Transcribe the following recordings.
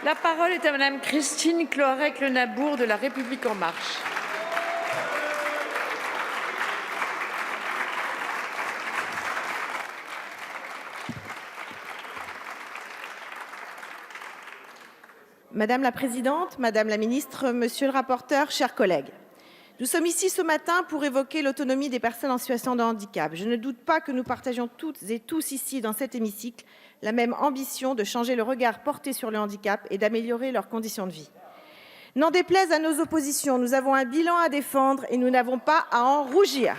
La parole est à Madame Christine Cloarec-Le Nabour de La République En Marche. Madame la présidente, madame la ministre, monsieur le rapporteur, chers collègues. Nous sommes ici ce matin pour évoquer l'autonomie des personnes en situation de handicap. Je ne doute pas que nous partagions toutes et tous ici dans cet hémicycle la même ambition de changer le regard porté sur le handicap et d'améliorer leurs conditions de vie. N'en déplaise à nos oppositions, nous avons un bilan à défendre et nous n'avons pas à en rougir.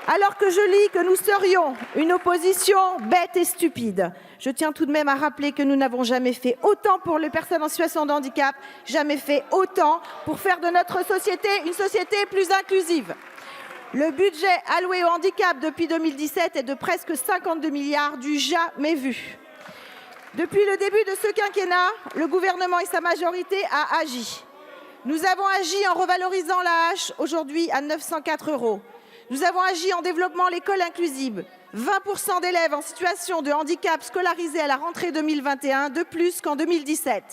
Alors que je lis que nous serions une opposition bête et stupide, je tiens tout de même à rappeler que nous n'avons jamais fait autant pour les personnes en situation de handicap, jamais fait autant pour faire de notre société une société plus inclusive. Le budget alloué au handicap depuis 2017 est de presque 52 milliards, du jamais vu. Depuis le début de ce quinquennat, le gouvernement et sa majorité a agi. Nous avons agi en revalorisant la hache aujourd'hui à 904 €. Nous avons agi en développant l'école inclusive. 20% d'élèves en situation de handicap scolarisés à la rentrée 2021, de plus qu'en 2017.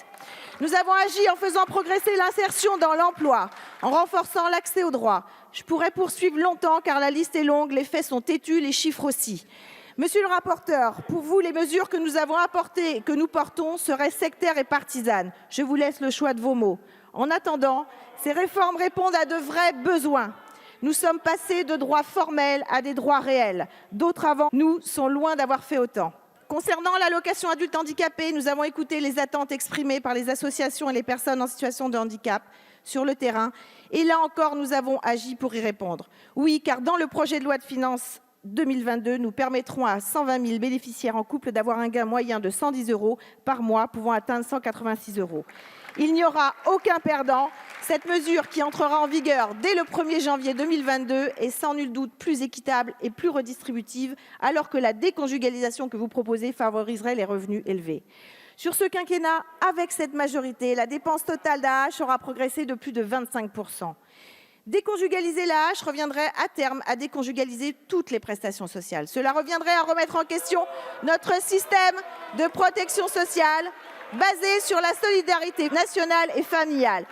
Nous avons agi en faisant progresser l'insertion dans l'emploi, en renforçant l'accès aux droits. Je pourrais poursuivre longtemps car la liste est longue, les faits sont têtus, les chiffres aussi. Monsieur le rapporteur, pour vous, les mesures que nous avons apportées et que nous portons seraient sectaires et partisanes. Je vous laisse le choix de vos mots. En attendant, ces réformes répondent à de vrais besoins. Nous sommes passés de droits formels à des droits réels. D'autres avant nous sont loin d'avoir fait autant. Concernant l'allocation adulte handicapé, nous avons écouté les attentes exprimées par les associations et les personnes en situation de handicap sur le terrain. Et là encore, nous avons agi pour y répondre. Oui, car dans le projet de loi de finances 2022, nous permettrons à 120 000 bénéficiaires en couple d'avoir un gain moyen de 110 € par mois, pouvant atteindre 186 €. Il n'y aura aucun perdant. Cette mesure qui entrera en vigueur dès le 1er janvier 2022 est sans nul doute plus équitable et plus redistributive, alors que la déconjugalisation que vous proposez favoriserait les revenus élevés. Sur ce quinquennat, avec cette majorité, la dépense totale d'AAH aura progressé de plus de 25%. Déconjugaliser l'AAH reviendrait à terme à déconjugaliser toutes les prestations sociales. Cela reviendrait à remettre en question notre système de protection sociale basé sur la solidarité nationale et familiale.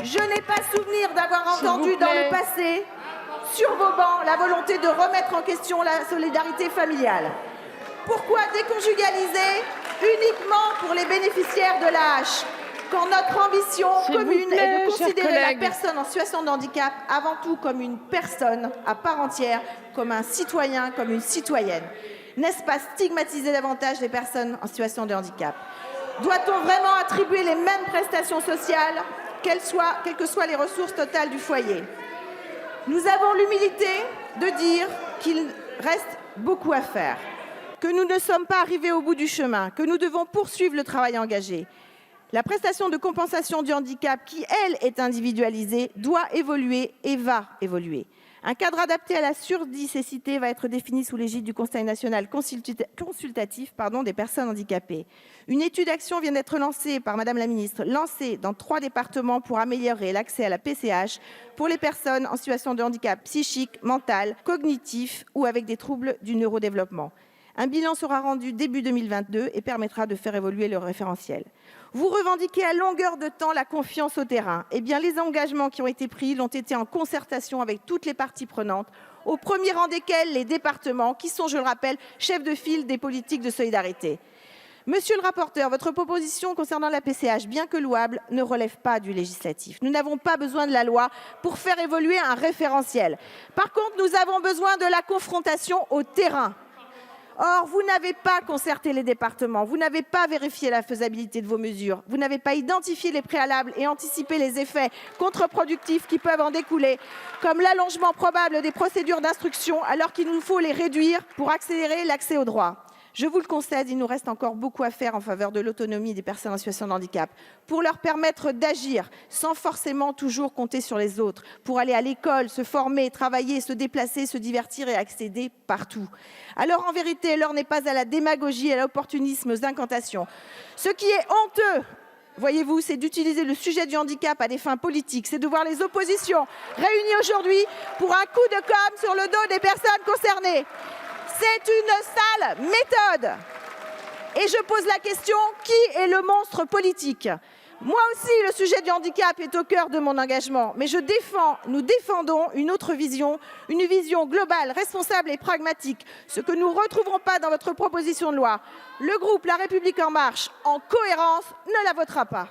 Je n'ai pas souvenir d'avoir entendu dans le passé, sur vos bancs, la volonté de remettre en question la solidarité familiale. Pourquoi déconjugaliser uniquement pour les bénéficiaires de l'AAH, quand notre ambition commune est de considérer la personne en situation de handicap avant tout comme une personne à part entière, comme un citoyen, comme une citoyenne? N'est-ce pas stigmatiser davantage les personnes en situation de handicap? Doit-on vraiment attribuer les mêmes prestations sociales, quelles que soient les ressources totales du foyer? Nous avons l'humilité de dire qu'il reste beaucoup à faire, que nous ne sommes pas arrivés au bout du chemin, que nous devons poursuivre le travail engagé. La prestation de compensation du handicap, qui, elle, est individualisée, doit évoluer et va évoluer. Un cadre adapté à la surdicécité va être défini sous l'égide du Conseil national consultatif des personnes handicapées. Une étude d'action vient d'être lancée par Madame la ministre, lancée dans 3 départements pour améliorer l'accès à la PCH pour les personnes en situation de handicap psychique, mental, cognitif ou avec des troubles du neurodéveloppement. Un bilan sera rendu début 2022 et permettra de faire évoluer le référentiel. Vous revendiquez à longueur de temps la confiance au terrain. Eh bien, les engagements qui ont été pris l'ont été en concertation avec toutes les parties prenantes, au premier rang desquelles les départements, qui sont, je le rappelle, chefs de file des politiques de solidarité. Monsieur le rapporteur, votre proposition concernant la PCH, bien que louable, ne relève pas du législatif. Nous n'avons pas besoin de la loi pour faire évoluer un référentiel. Par contre, nous avons besoin de la confrontation au terrain. Or, vous n'avez pas concerté les départements, vous n'avez pas vérifié la faisabilité de vos mesures, vous n'avez pas identifié les préalables et anticipé les effets contre-productifs qui peuvent en découler, comme l'allongement probable des procédures d'instruction, alors qu'il nous faut les réduire pour accélérer l'accès aux droits. Je vous le concède, il nous reste encore beaucoup à faire en faveur de l'autonomie des personnes en situation de handicap, pour leur permettre d'agir sans forcément toujours compter sur les autres, pour aller à l'école, se former, travailler, se déplacer, se divertir et accéder partout. Alors en vérité, l'heure n'est pas à la démagogie et à l'opportunisme, aux incantations. Ce qui est honteux, voyez-vous, c'est d'utiliser le sujet du handicap à des fins politiques. C'est de voir les oppositions réunies aujourd'hui pour un coup de com' sur le dos des personnes concernées. C'est une sale méthode. Et je pose la question, qui est le monstre politique? Moi aussi, le sujet du handicap est au cœur de mon engagement, mais nous défendons une autre vision, une vision globale, responsable et pragmatique, ce que nous ne retrouverons pas dans votre proposition de loi. Le groupe La République En Marche, en cohérence, ne la votera pas.